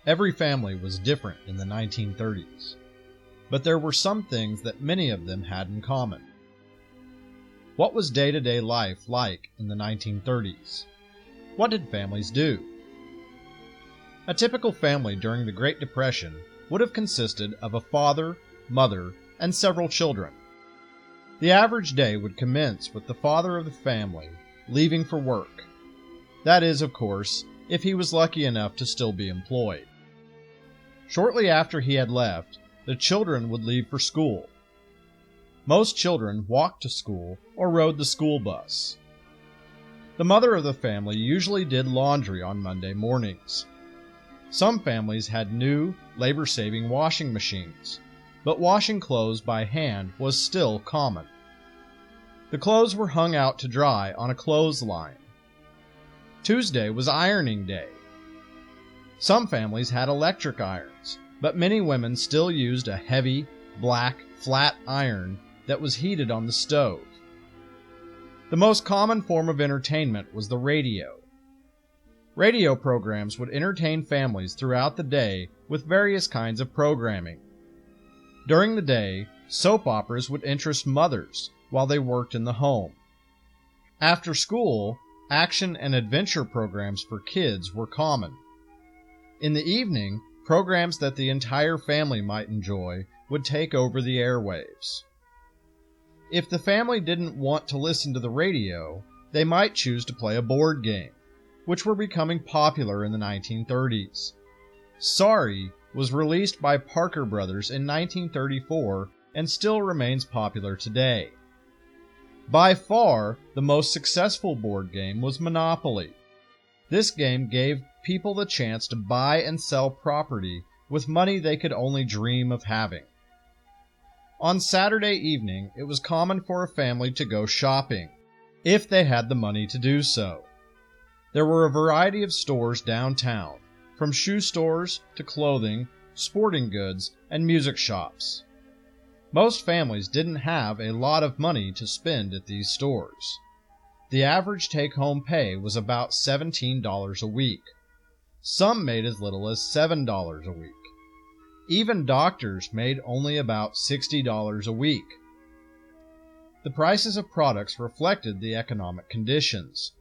Every family was different in the 1930s, but there were some things that many of them had in common. What was day-to-day life like in the 1930s? What did families do? A typical family during the Great Depression would have consisted of a father, mother, and several children. The average day would commence with the father of the family leaving for work. That is, of course, if he was lucky enough to still be employed. Shortly after he had left, the children would leave for school. Most children walked to school or rode the school bus. The mother of the family usually did laundry on Monday mornings. Some families had new, labor-saving washing machines, but washing clothes by hand was still common. The clothes were hung out to dry on a clothesline. Tuesday was ironing day. Some families had electric irons, but many women still used a heavy, black, flat iron that was heated on the stove. The most common form of entertainment was the radio. Radio programs would entertain families throughout the day with various kinds of programming. During the day, soap operas would interest mothers while they worked in the home. After school, action and adventure programs for kids were common. In the evening, programs that the entire family might enjoy would take over the airwaves. If the family didn't want to listen to the radio, they might choose to play a board game, which were becoming popular in the 1930s. Sorry was released by Parker Brothers in 1934 and still remains popular today. By far, the most successful board game was Monopoly. This game gave people the chance to buy and sell property with money they could only dream of having. On Saturday evening, it was common for a family to go shopping, if they had the money to do so. There were a variety of stores downtown, from shoe stores to clothing, sporting goods, and music shops. Most families didn't have a lot of money to spend at these stores. The average take-home pay was about $17 a week. Some made as little as $7 a week. Even doctors made only about $60 a week. The prices of products reflected the economic conditions.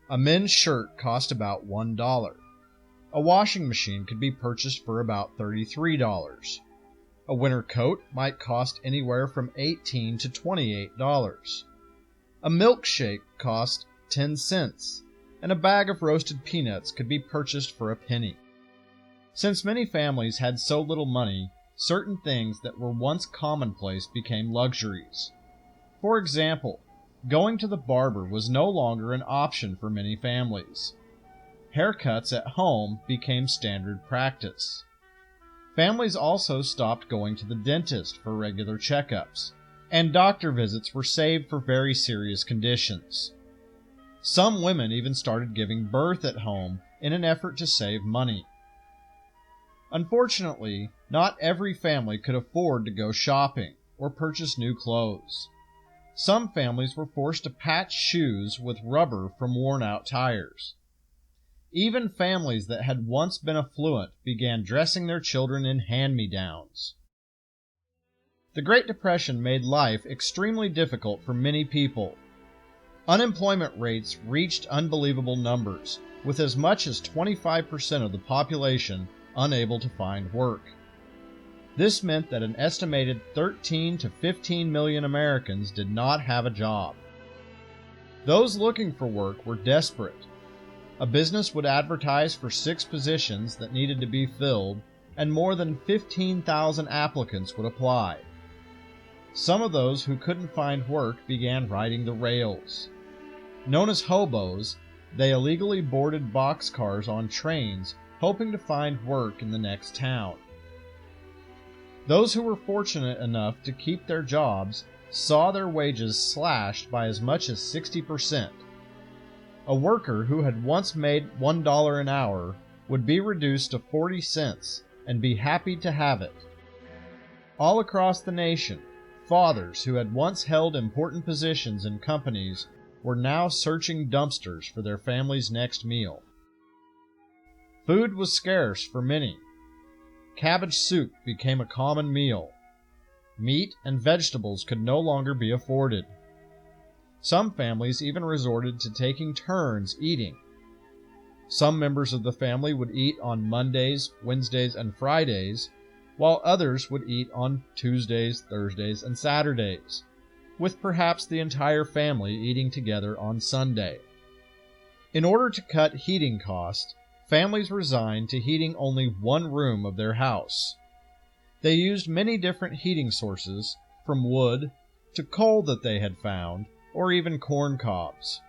A men's shirt cost about $1. A washing machine could be purchased for about $33. A winter coat might cost anywhere from $18 to $28. A milkshake cost 10 cents, and a bag of roasted peanuts could be purchased for a penny. Since many families had so little money, certain things that were once commonplace became luxuries. For example, going to the barber was no longer an option for many families. Haircuts at home became standard practice. Families also stopped going to the dentist for regular checkups, and doctor visits were saved for very serious conditions. Some women even started giving birth at home in an effort to save money. Unfortunately, not every family could afford to go shopping or purchase new clothes. Some families were forced to patch shoes with rubber from worn-out tires. Even families that had once been affluent began dressing their children in hand-me-downs. The Great Depression made life extremely difficult for many people. Unemployment rates reached unbelievable numbers, with as much as 25% of the population unable to find work. This meant that an estimated 13 to 15 million Americans did not have a job. Those looking for work were desperate. A business would advertise for 6 positions that needed to be filled, and more than 15,000 applicants would apply. Some of those who couldn't find work began riding the rails. Known as hobos, they illegally boarded boxcars on trains, hoping to find work in the next town. Those who were fortunate enough to keep their jobs saw their wages slashed by as much as 60%. A worker who had once made $1 an hour would be reduced to 40 cents and be happy to have it. All across the nation, fathers who had once held important positions in companies were now searching dumpsters for their family's next meal. Food was scarce for many, cabbage soup became a common meal. Meat and vegetables could no longer be afforded. Some families even resorted to taking turns eating. Some members of the family would eat on Mondays, Wednesdays, and Fridays, while others would eat on Tuesdays, Thursdays, and Saturdays, with perhaps the entire family eating together on Sunday. In order to cut heating costs, families resigned to heating only one room of their house. They used many different heating sources, from wood to coal that they had found, or even corn cobs.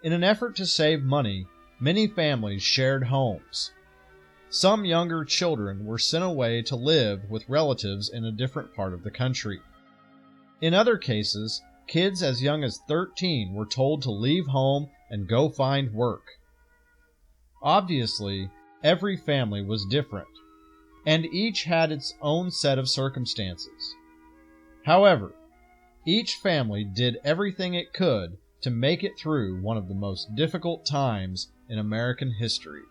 In an effort to save money, many families shared homes. Some younger children were sent away to live with relatives in a different part of the country. In other cases, kids as young as 13 were told to leave home and go find work. Obviously, every family was different, and each had its own set of circumstances. However, each family did everything it could to make it through one of the most difficult times in American history.